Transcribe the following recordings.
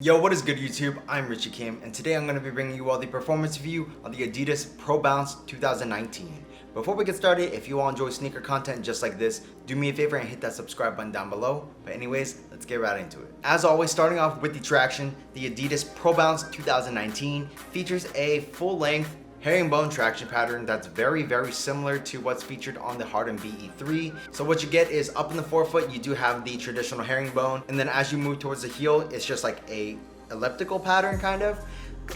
Yo, what is good YouTube? I'm Richie Kim, and today I'm going to be bringing you all the performance review on the Adidas Pro Bounce 2019. Before we get started, if you all enjoy sneaker content just like this, do me a favor and hit that subscribe button down below. But anyways, let's get right into it. As always, starting off with the traction, the Adidas Pro Bounce 2019 features a full-length herringbone traction pattern that's very similar to what's featured on the Harden BE3. So what you get is up in the forefoot, you do have the traditional herringbone, and then as you move towards the heel, it's just like a elliptical pattern kind of.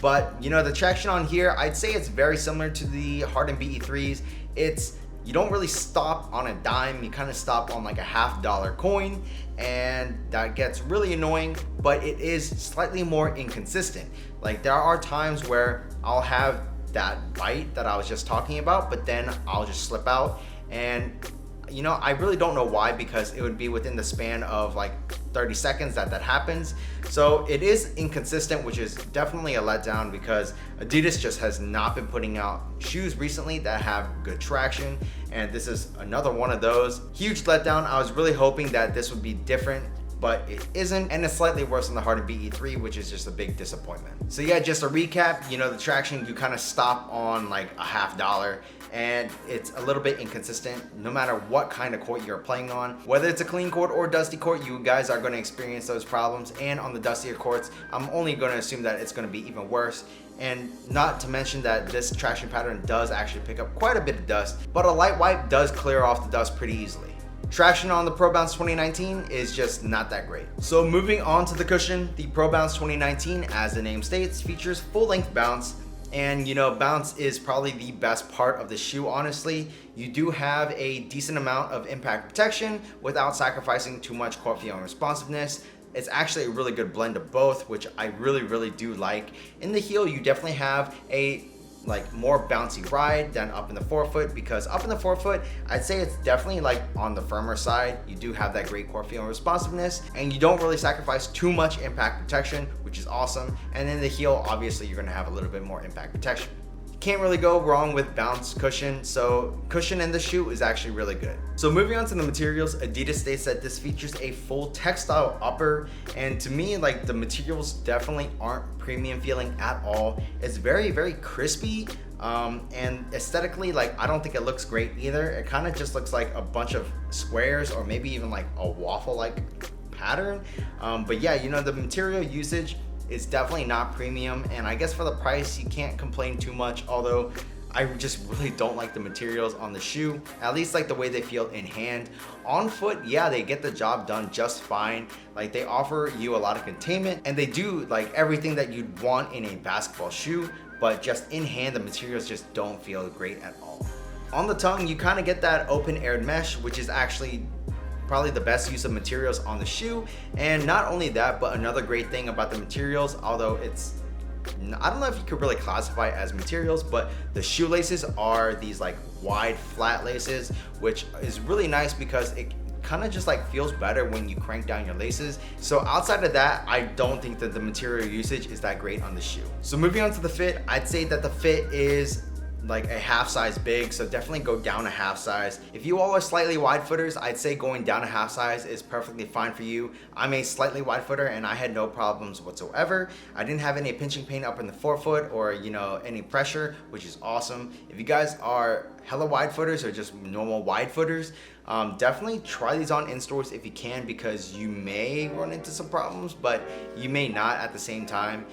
But you know, the traction on here, I'd say it's very similar to the Harden BE3s. You don't really stop on a dime, you kind of stop on like a $50 coin, and that gets really annoying, but it is slightly more inconsistent. Like there are times where I'll have that bite that I was just talking about, but then I'll just slip out, and you know, I really don't know why, because it would be within the span of like 30 seconds that happens. So it is inconsistent, which is definitely a letdown, because Adidas just has not been putting out shoes recently that have good traction, and this is another one of those. Huge letdown. I was really hoping that this would be different, but it isn't, and it's slightly worse than the Harden BE3, which is just a big disappointment. So yeah, just a recap, you know, the traction, you kind of stop on like a $50, and it's a little bit inconsistent no matter what kind of court you're playing on. Whether it's a clean court or dusty court, you guys are going to experience those problems, and on the dustier courts, I'm only going to assume that it's going to be even worse. And not to mention that this traction pattern does actually pick up quite a bit of dust, but a light wipe does clear off the dust pretty easily. Traction on the Pro Bounce 2019 is just not that great. So moving on to the cushion, the Pro Bounce 2019, as the name states, features full-length bounce. And you know, bounce is probably the best part of the shoe, honestly. You do have a decent amount of impact protection without sacrificing too much court feel and responsiveness. It's actually a really good blend of both, which I really do like. In the heel, you definitely have a more bouncy ride than up in the forefoot, because up in the forefoot, I'd say it's definitely like on the firmer side. You do have that great core feel and responsiveness, and you don't really sacrifice too much impact protection, which is awesome. And then the heel, obviously you're gonna have a little bit more impact protection. Can't really go wrong with bounce cushion, so cushion in the shoe is actually really good. So moving on to the materials, Adidas states that this features a full textile upper, and to me, like, the materials definitely aren't premium feeling at all. It's very crispy, and aesthetically, like, I don't think it looks great either. It kind of just looks like a bunch of squares, or maybe even like a waffle like pattern. But yeah, you know, the material usage is definitely not premium, and I guess for the price you can't complain too much, although I just really don't like the materials on the shoe, at least like the way they feel in hand. On foot, yeah, they get the job done just fine. Like, they offer you a lot of containment, and they do like everything that you'd want in a basketball shoe, but just in hand, the materials just don't feel great at all. On the tongue, you kind of get that open aired mesh, which is actually probably the best use of materials on the shoe. And not only that, but another great thing about the materials, although I don't know if you could really classify it as materials, but the shoelaces are these like wide flat laces, which is really nice because it kind of just like feels better when you crank down your laces. So outside of that, I don't think that the material usage is that great on the shoe. So moving on to the fit, I'd say that the fit is like a half size big, so definitely go down a half size. If you all are slightly wide footers, I'd say going down a half size is perfectly fine for you. I'm a slightly wide footer, and I had no problems whatsoever. I didn't have any pinching pain up in the forefoot, or you know, any pressure, which is awesome. If you guys are hella wide footers or just normal wide footers, definitely try these on in stores if you can, because you may run into some problems, but you may not at the same time.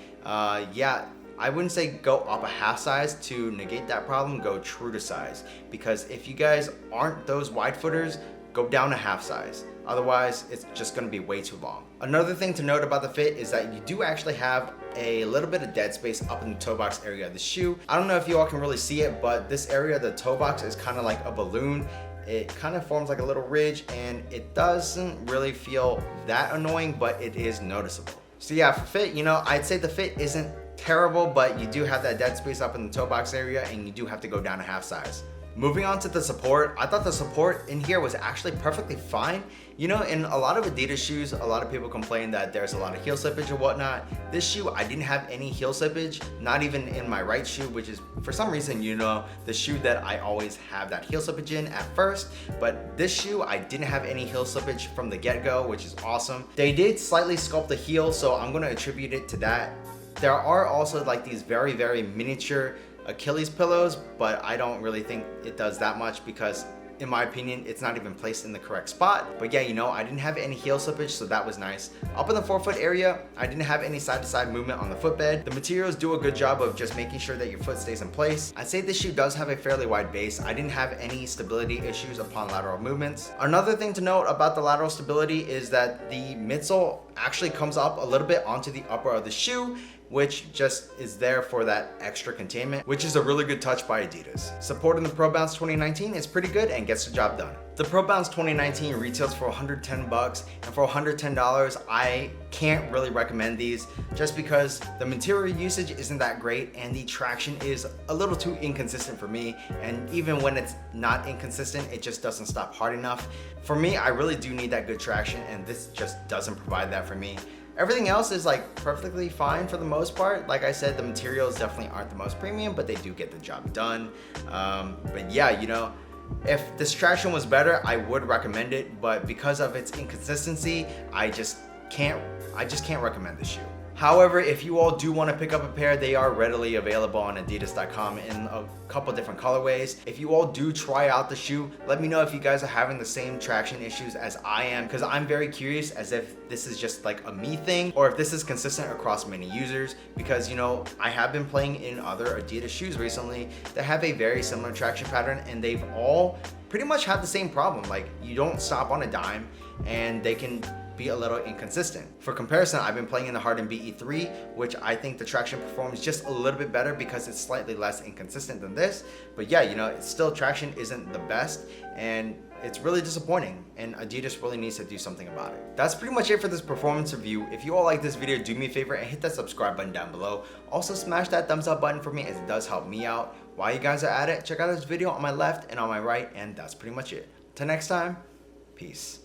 Yeah, I wouldn't say go up a half size to negate that problem, go true to size. Because if you guys aren't those wide footers, go down a half size. Otherwise, it's just gonna be way too long. Another thing to note about the fit is that you do actually have a little bit of dead space up in the toe box area of the shoe. I don't know if you all can really see it, but this area of the toe box is kind of like a balloon. It kind of forms like a little ridge, and it doesn't really feel that annoying, but it is noticeable. So yeah, for fit, you know, I'd say the fit isn't terrible, but you do have that dead space up in the toe box area, and you do have to go down a half size. Moving on to the support, I thought the support in here was actually perfectly fine. You know, in a lot of Adidas shoes, a lot of people complain that there's a lot of heel slippage or whatnot. This shoe, I didn't have any heel slippage, not even in my right shoe, which is for some reason, you know, the shoe that I always have that heel slippage in at first. But this shoe, I didn't have any heel slippage from the get-go, which is awesome. They did slightly sculpt the heel, so I'm gonna attribute it to that. There are also like these very, very miniature Achilles pillows, but I don't really think it does that much because in my opinion, it's not even placed in the correct spot. But yeah, you know, I didn't have any heel slippage, so that was nice. Up in the forefoot area, I didn't have any side-to-side movement on the footbed. The materials do a good job of just making sure that your foot stays in place. I'd say this shoe does have a fairly wide base. I didn't have any stability issues upon lateral movements. Another thing to note about the lateral stability is that the midsole actually comes up a little bit onto the upper of the shoe, which just is there for that extra containment, which is a really good touch by Adidas. Support in the Pro Bounce 2019 is pretty good and gets the job done. The Pro Bounce 2019 retails for 110 bucks, and for $110, I can't really recommend these just because the material usage isn't that great and the traction is a little too inconsistent for me. And even when it's not inconsistent, it just doesn't stop hard enough. For me, I really do need that good traction, and this just doesn't provide that for me. Everything else is like perfectly fine for the most part. Like I said, the materials definitely aren't the most premium, but they do get the job done. But yeah, you know, if this traction was better, I would recommend it, but because of its inconsistency, I just can't recommend this shoe. However, if you all do want to pick up a pair, they are readily available on adidas.com in a couple different colorways. If you all do try out the shoe, let me know if you guys are having the same traction issues as I am, because I'm very curious as if this is just like a me thing or if this is consistent across many users, because you know, I have been playing in other Adidas shoes recently that have a very similar traction pattern, and they've all pretty much had the same problem. Like, you don't stop on a dime and they can be a little inconsistent. For comparison, I've been playing in the Harden BE3, which I think the traction performs just a little bit better because it's slightly less inconsistent than this. But yeah, you know, it's still, traction isn't the best, and it's really disappointing, and Adidas really needs to do something about it. That's pretty much it for this performance review. If you all like this video, do me a favor and hit that subscribe button down below. Also smash that thumbs up button for me, as it does help me out. While you guys are at it, check out this video on my left and on my right, and that's pretty much it. Till next time, peace.